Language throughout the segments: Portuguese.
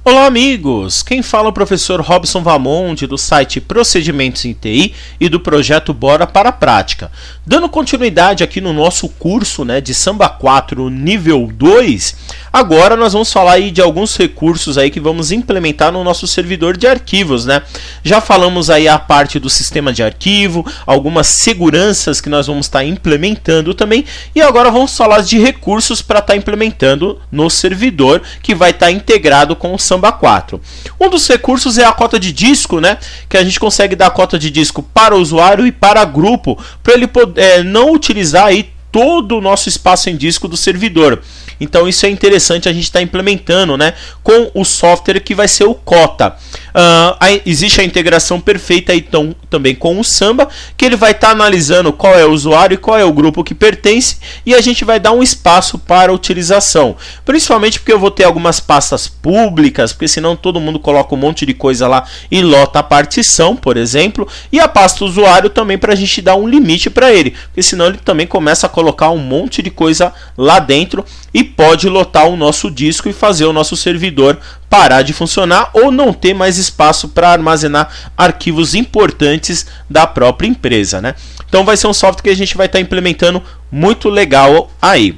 Olá amigos, quem fala é o professor Robson Vamonte do site Procedimentos em TI e do projeto Bora para a Prática. Dando continuidade aqui no nosso curso de Samba 4 nível 2, agora nós vamos falar aí de alguns recursos aí que vamos implementar no nosso servidor de arquivos, Já falamos aí a parte do sistema de arquivo, algumas seguranças que nós vamos estar implementando também, e agora vamos falar de recursos para estar implementando no servidor que vai estar integrado com o Samba 4. Um dos recursos é a cota de disco, que a gente consegue dar cota de disco para o usuário e para grupo, para ele poder não utilizar aí todo o nosso espaço em disco do servidor. Então isso é interessante a gente estar implementando com o software que vai ser o Cota. Existe a integração perfeita então, também com o Samba, que ele vai estar analisando qual é o usuário e qual é o grupo que pertence, e a gente vai dar um espaço para a utilização. Principalmente porque eu vou ter algumas pastas públicas, porque senão todo mundo coloca um monte de coisa lá e lota a partição, por exemplo, e a pasta usuário também para a gente dar um limite para ele, porque senão ele também começa a colocar um monte de coisa lá dentro e pode lotar o nosso disco e fazer o nosso servidor parar de funcionar ou não ter mais espaço para armazenar arquivos importantes da própria empresa, Então vai ser um software que a gente vai estar implementando muito legal aí.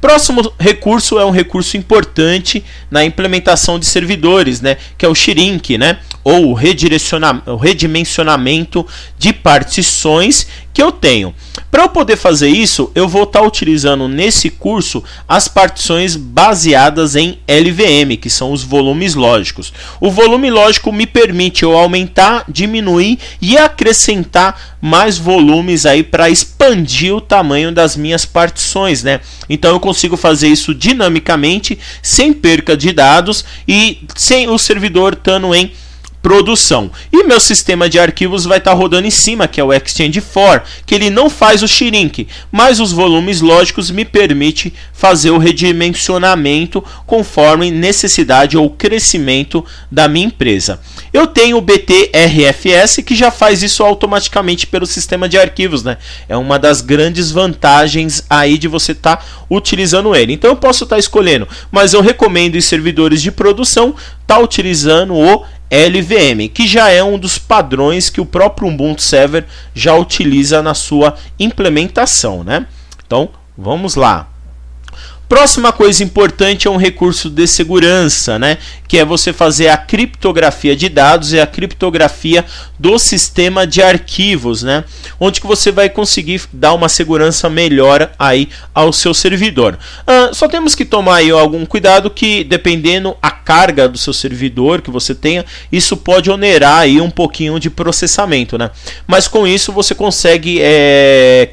Próximo recurso é um recurso importante na implementação de servidores, que é o shrink, ou o redimensionamento de partições que eu tenho. Para eu poder fazer isso, eu vou estar utilizando nesse curso as partições baseadas em LVM, que são os volumes lógicos. O volume lógico me permite eu aumentar, diminuir e acrescentar mais volumes aí para expandir o tamanho das minhas partições, Então eu consigo fazer isso dinamicamente, sem perca de dados e sem o servidor estando em produção. E meu sistema de arquivos vai estar rodando em cima, que é o Exchange4, que ele não faz o shrink, mas os volumes lógicos me permite fazer o redimensionamento conforme necessidade ou crescimento da minha empresa. Eu tenho o BTRFS, que já faz isso automaticamente pelo sistema de arquivos, É uma das grandes vantagens aí de você estar utilizando ele. Então eu posso estar escolhendo, mas eu recomendo em servidores de produção estar utilizando o LVM, que já é um dos padrões que o próprio Ubuntu Server já utiliza na sua implementação, Então, vamos lá. Próxima coisa importante é um recurso de segurança, que é você fazer a criptografia de dados e a criptografia do sistema de arquivos, onde que você vai conseguir dar uma segurança melhor aí ao seu servidor. Só temos que tomar aí algum cuidado que, dependendo a carga do seu servidor que você tenha, isso pode onerar aí um pouquinho de processamento, Mas com isso você consegue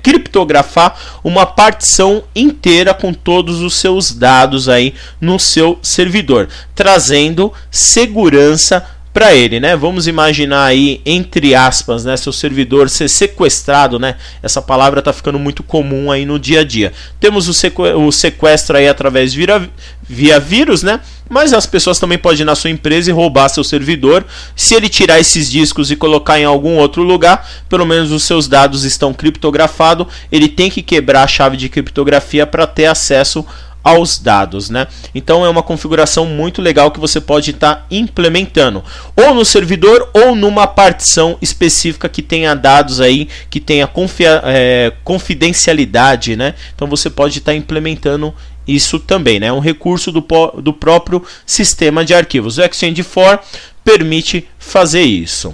criptografar uma partição inteira com todos os seus dados aí no seu servidor, trazendo segurança para ele, Vamos imaginar aí, entre aspas, seu servidor ser sequestrado, Essa palavra está ficando muito comum aí no dia a dia. Temos o sequestro aí através via vírus, Mas as pessoas também podem ir na sua empresa e roubar seu servidor. Se ele tirar esses discos e colocar em algum outro lugar, pelo menos os seus dados estão criptografados. Ele tem que quebrar a chave de criptografia para ter acesso aos dados, Então é uma configuração muito legal que você pode estar implementando ou no servidor ou numa partição específica que tenha dados aí, que tenha confidencialidade, Então você pode estar implementando isso também, É um recurso do próprio sistema de arquivos. O Exchange4 permite fazer isso.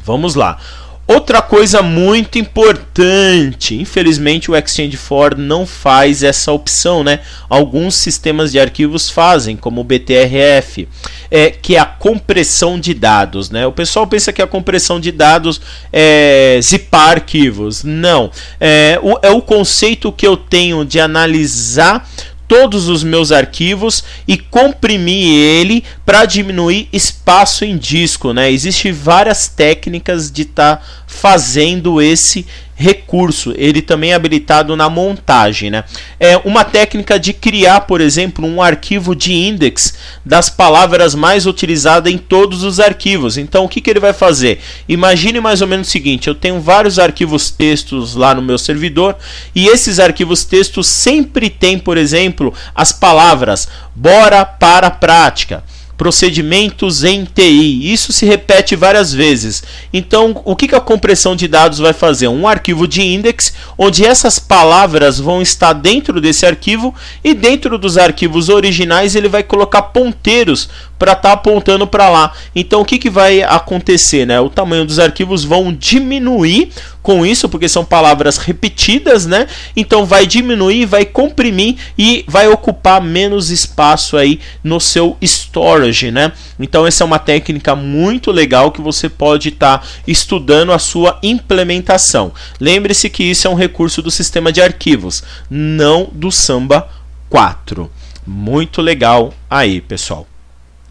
Vamos lá. Outra coisa muito importante, infelizmente o Exchange4 não faz essa opção, Alguns sistemas de arquivos fazem, como o BTRF, que é a compressão de dados, O pessoal pensa que a compressão de dados é zipar arquivos. Não, é o conceito que eu tenho de analisar todos os meus arquivos e comprimir ele para diminuir espaço em disco, Existem várias técnicas de estar fazendo esse recurso, ele também é habilitado na montagem, né? É uma técnica de criar, por exemplo, um arquivo de index das palavras mais utilizadas em todos os arquivos. Então, o que ele vai fazer? Imagine mais ou menos o seguinte: eu tenho vários arquivos textos lá no meu servidor, e esses arquivos textos sempre tem, por exemplo, as palavras bora para a prática, procedimentos em TI. Isso se repete várias vezes. Então, o que a compressão de dados vai fazer? Um arquivo de index, onde essas palavras vão estar dentro desse arquivo, e dentro dos arquivos originais ele vai colocar ponteiros para estar apontando para lá. Então, o que vai acontecer, né? O tamanho dos arquivos vão diminuir com isso, porque são palavras repetidas, né? Então vai diminuir, vai comprimir e vai ocupar menos espaço aí no seu storage, né? Então essa é uma técnica muito legal que você pode estar estudando a sua implementação. Lembre-se que isso é um recurso do sistema de arquivos, não do Samba 4. Muito legal aí, pessoal.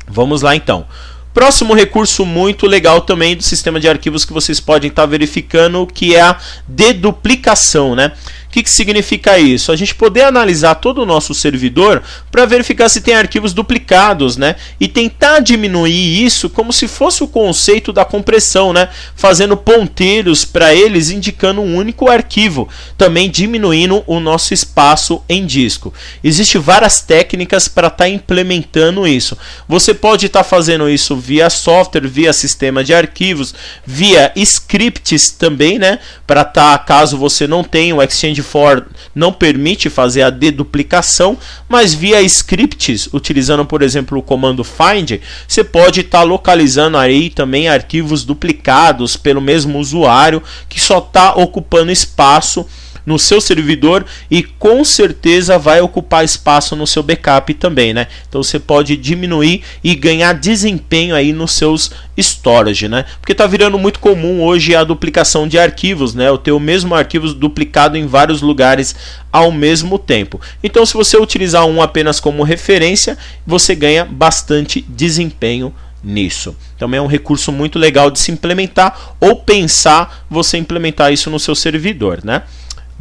Vamos lá então. Próximo recurso muito legal também do sistema de arquivos que vocês podem estar verificando, que é a deduplicação, né? O que significa isso? A gente poder analisar todo o nosso servidor para verificar se tem arquivos duplicados, né? E tentar diminuir isso como se fosse o conceito da compressão, né? Fazendo ponteiros para eles, indicando um único arquivo, também diminuindo o nosso espaço em disco. Existem várias técnicas para estar implementando isso. Você pode estar fazendo isso via software, via sistema de arquivos, via scripts também, né? Para estar, caso você não tenha o Exchange for não permite fazer a deduplicação, mas via scripts, utilizando por exemplo o comando find, você pode estar localizando aí também arquivos duplicados pelo mesmo usuário que só está ocupando espaço no seu servidor e com certeza vai ocupar espaço no seu backup também, né? Então você pode diminuir e ganhar desempenho aí nos seus storage, né? Porque tá virando muito comum hoje a duplicação de arquivos, né? Eu ter o mesmo arquivo duplicado em vários lugares ao mesmo tempo. Então, se você utilizar um apenas como referência, você ganha bastante desempenho nisso. Também é um recurso muito legal de se implementar ou pensar você implementar isso no seu servidor, né?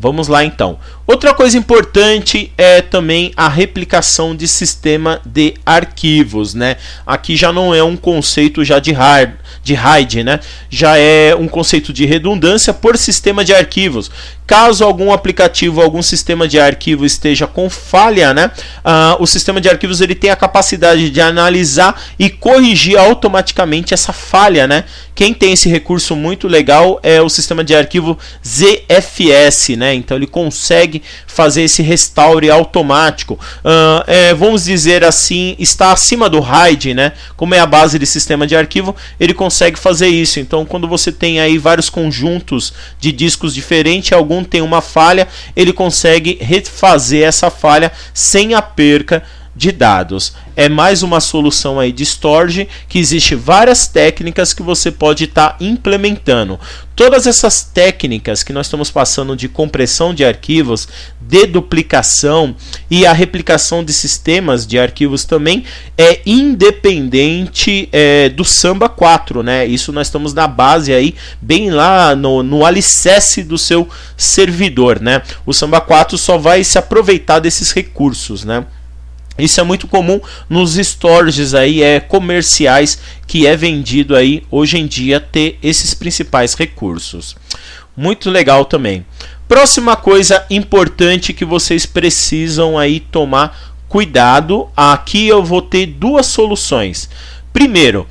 Vamos lá então. Outra coisa importante é também a replicação de sistema de arquivos, né? Aqui já não é um conceito já de RAID, né? Já é um conceito de redundância por sistema de arquivos. Caso algum aplicativo, algum sistema de arquivo esteja com falha, né? O sistema de arquivos ele tem a capacidade de analisar e corrigir automaticamente essa falha, né? Quem tem esse recurso muito legal é o sistema de arquivo ZFS, né? Então ele consegue fazer esse restaure automático. Vamos dizer assim, está acima do RAID, né? Como é a base de sistema de arquivo, ele consegue fazer isso. Então, quando você tem aí vários conjuntos de discos diferentes, algum tem uma falha, ele consegue refazer essa falha sem a perca de dados. É mais uma solução aí de storage, que existe várias técnicas que você pode estar implementando. Todas essas técnicas que nós estamos passando de compressão de arquivos, deduplicação e a replicação de sistemas de arquivos também é independente do Samba 4, né? Isso nós estamos na base aí, bem lá no alicerce do seu servidor, né? O Samba 4 só vai se aproveitar desses recursos, né? Isso é muito comum nos storages aí, comerciais, que é vendido aí hoje em dia, ter esses principais recursos. Muito legal também. Próxima coisa importante que vocês precisam aí tomar cuidado. Aqui eu vou ter duas soluções. Primeiro,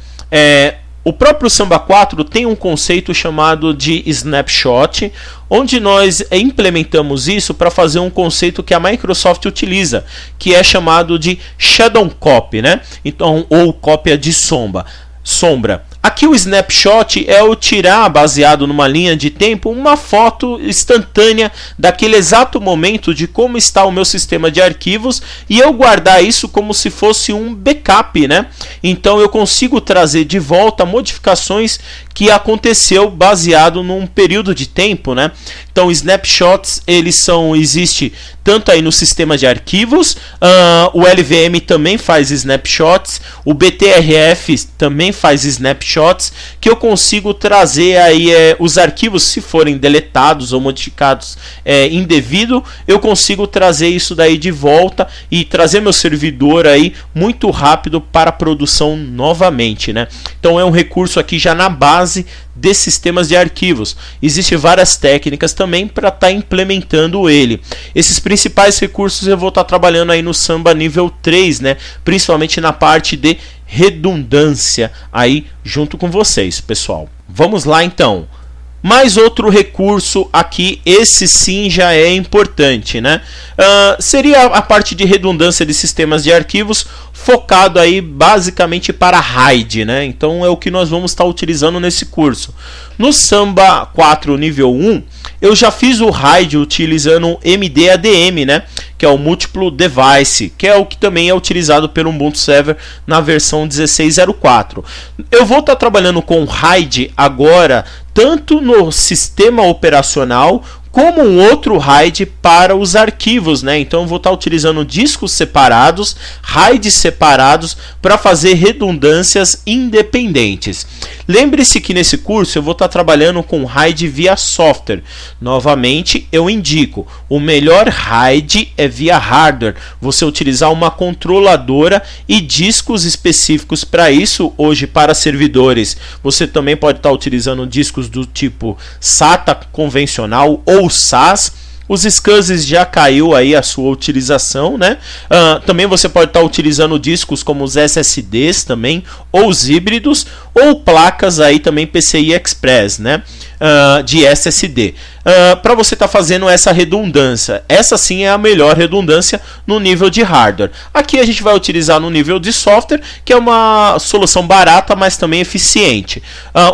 o próprio Samba 4 tem um conceito chamado de snapshot, onde nós implementamos isso para fazer um conceito que a Microsoft utiliza, que é chamado de shadow copy, né? Então, ou cópia de sombra. Aqui o snapshot é eu tirar, baseado numa linha de tempo, uma foto instantânea daquele exato momento de como está o meu sistema de arquivos e eu guardar isso como se fosse um backup, né? Então eu consigo trazer de volta modificações que aconteceu baseado num período de tempo, né? Então, snapshots, existe tanto aí no sistema de arquivos, o LVM também faz snapshots, o BTRF também faz snapshots, que eu consigo trazer aí os arquivos, se forem deletados ou modificados indevido, eu consigo trazer isso daí de volta e trazer meu servidor aí muito rápido para a produção novamente, né? Então é um recurso aqui já na base de sistemas de arquivos. Existem várias técnicas também para estar implementando ele. Esses principais recursos eu vou estar trabalhando aí no Samba nível 3, né? Principalmente na parte de redundância aí junto com vocês, pessoal. Vamos lá então. Mais outro recurso aqui, esse sim já é importante, né? Seria a parte de redundância de sistemas de arquivos, focado aí basicamente para RAID, né? Então é o que nós vamos estar utilizando nesse curso. No Samba 4 nível 1, eu já fiz o RAID utilizando o MDADM, né? Que é o Multiple Device, que é o que também é utilizado pelo Ubuntu Server na versão 16.04. Eu vou estar trabalhando com RAID agora, tanto no sistema operacional como um outro RAID para os arquivos, né? Então eu vou estar utilizando discos separados, RAIDs separados para fazer redundâncias independentes. Lembre-se que nesse curso eu vou estar trabalhando com RAID via software. Novamente eu indico, o melhor RAID é via hardware. Você utilizar uma controladora e discos específicos para isso. Hoje para servidores você também pode estar utilizando discos do tipo SATA convencional ou SAS. Os SCSIs já caiu aí a sua utilização, né? Também você pode estar utilizando discos como os SSDs também, ou os híbridos, ou placas aí também PCI Express, né? De SSD. Para você estar fazendo essa redundância. Essa sim é a melhor redundância no nível de hardware. Aqui a gente vai utilizar no nível de software, que é uma solução barata, mas também eficiente.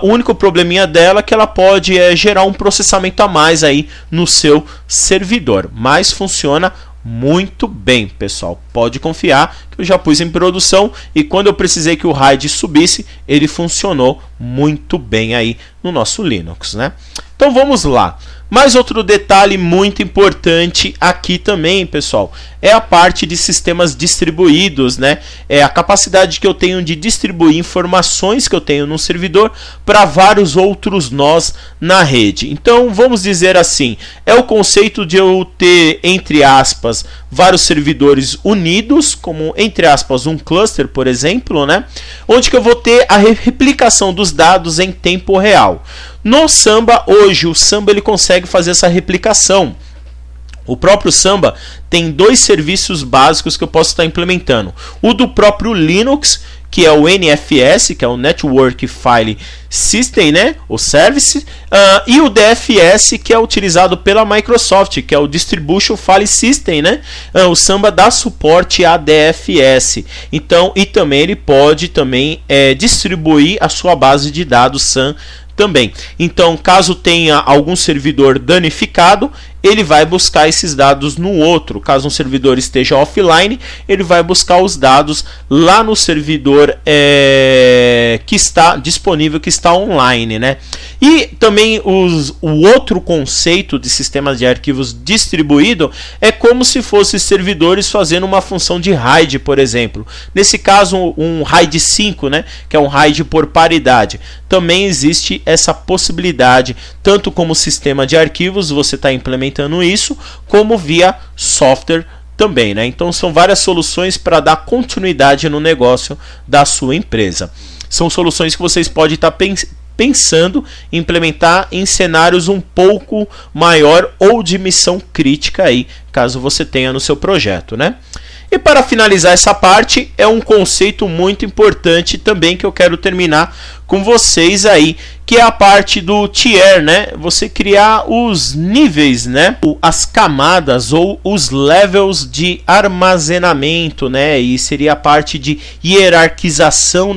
O único probleminha dela é que ela pode gerar um processamento a mais aí no seu servidor, mas funciona muito bem, pessoal. Pode confiar que eu já pus em produção e quando eu precisei que o RAID subisse, ele funcionou muito bem aí no nosso Linux, né? Então vamos lá. Mais outro detalhe muito importante aqui também, pessoal, é a parte de sistemas distribuídos, né? É a capacidade que eu tenho de distribuir informações que eu tenho no servidor para vários outros nós na rede. Então, vamos dizer assim, é o conceito de eu ter, entre aspas, vários servidores unidos, como, entre aspas, um cluster, por exemplo, né? Onde que eu vou ter a replicação dos dados em tempo real. No Samba, hoje, o Samba ele consegue fazer essa replicação. O próprio Samba tem dois serviços básicos que eu posso estar implementando. O do próprio Linux, que é o NFS, que é o Network File System, né? O Service, e o DFS, que é utilizado pela Microsoft, que é o Distribution File System, né? O Samba dá suporte a DFS. Então, e também ele pode também distribuir a sua base de dados SAN também. Então, caso tenha algum servidor danificado, ele vai buscar esses dados no outro. Caso um servidor esteja offline, ele vai buscar os dados lá no servidor que está disponível, que está online, né? E também o outro conceito de sistemas de arquivos distribuído é como se fossem servidores fazendo uma função de RAID, por exemplo. Nesse caso, um RAID 5, né? Que é um RAID por paridade. Também existe essa possibilidade, tanto como sistema de arquivos, você está implementando isso, como via software também, né? Então são várias soluções para dar continuidade no negócio da sua empresa. São soluções que vocês podem estar pensando em implementar em cenários um pouco maior ou de missão crítica aí, caso você tenha no seu projeto, né? E para finalizar essa parte, é um conceito muito importante também que eu quero terminar com vocês aí, que é a parte do tier, né? Você criar os níveis, né? As camadas ou os levels de armazenamento, né? E seria a parte de hierarquização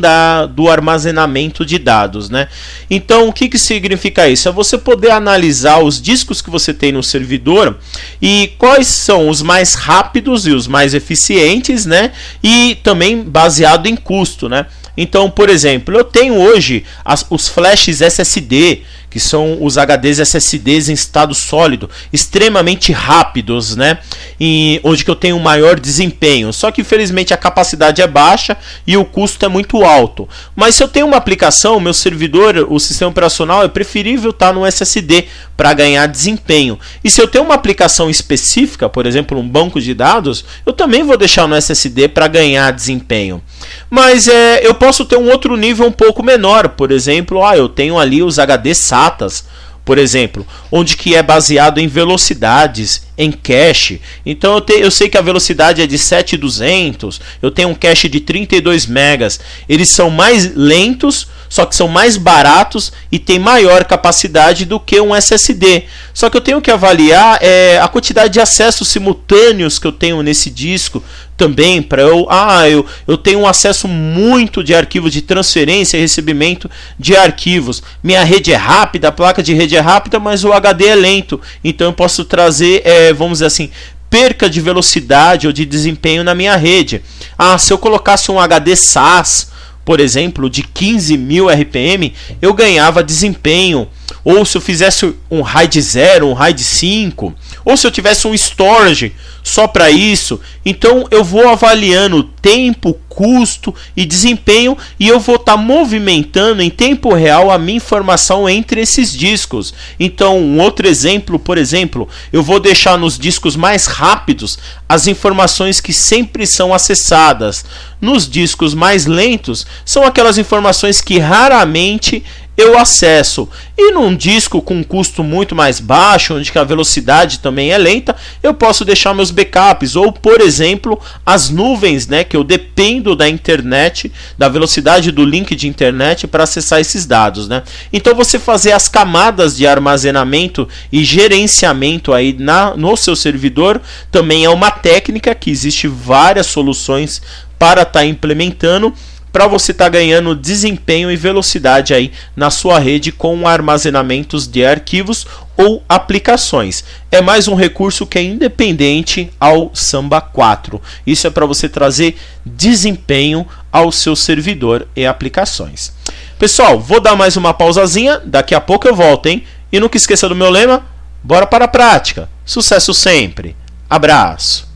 do armazenamento de dados, né? Então, o que significa isso? É você poder analisar os discos que você tem no servidor e quais são os mais rápidos e os mais eficientes, né? E também baseado em custo, né? Então, por exemplo, eu tenho hoje os flashes SSD, que são os HDs SSDs em estado sólido, extremamente rápidos, né? E onde que eu tenho um maior desempenho. Só que infelizmente a capacidade é baixa e o custo é muito alto. Mas se eu tenho uma aplicação, meu servidor, o sistema operacional, é preferível estar no SSD para ganhar desempenho. E se eu tenho uma aplicação específica, por exemplo, um banco de dados, eu também vou deixar no SSD para ganhar desempenho. Mas eu posso ter um outro nível um pouco menor, por exemplo, eu tenho ali os HD SATAs, por exemplo, onde que é baseado em velocidades, em cache. Então eu sei que a velocidade é de 7.200, eu tenho um cache de 32 megas. Eles são mais lentos, só que são mais baratos e tem maior capacidade do que um SSD. Só que eu tenho que avaliar a quantidade de acessos simultâneos que eu tenho nesse disco também, para eu tenho um acesso muito de arquivos de transferência e recebimento de arquivos. Minha rede é rápida, a placa de rede é rápida, mas o HD é lento. Então eu posso trazer, vamos dizer assim, perca de velocidade ou de desempenho na minha rede. Se eu colocasse um HD SAS, por exemplo, de 15.000 RPM, eu ganhava desempenho. Ou se eu fizesse um RAID 0, um RAID 5, ou se eu tivesse um storage só para isso. Então eu vou avaliando tempo, custo e desempenho, e eu vou estar movimentando em tempo real a minha informação entre esses discos. Então, um outro exemplo, por exemplo, eu vou deixar nos discos mais rápidos as informações que sempre são acessadas. Nos discos mais lentos são aquelas informações que raramente eu acesso. E num disco com um custo muito mais baixo, onde a velocidade também é lenta, eu posso deixar meus backups, ou por exemplo, as nuvens, né, que eu dependo da internet, da velocidade do link de internet para acessar esses dados, né? Então você fazer as camadas de armazenamento e gerenciamento aí no seu servidor também é uma técnica que existe várias soluções para estar implementando, para você estar ganhando desempenho e velocidade aí na sua rede com armazenamentos de arquivos ou aplicações. É mais um recurso que é independente ao Samba 4. Isso é para você trazer desempenho ao seu servidor e aplicações. Pessoal, vou dar mais uma pausazinha, daqui a pouco eu volto, hein? E nunca esqueça do meu lema, bora para a prática. Sucesso sempre. Abraço.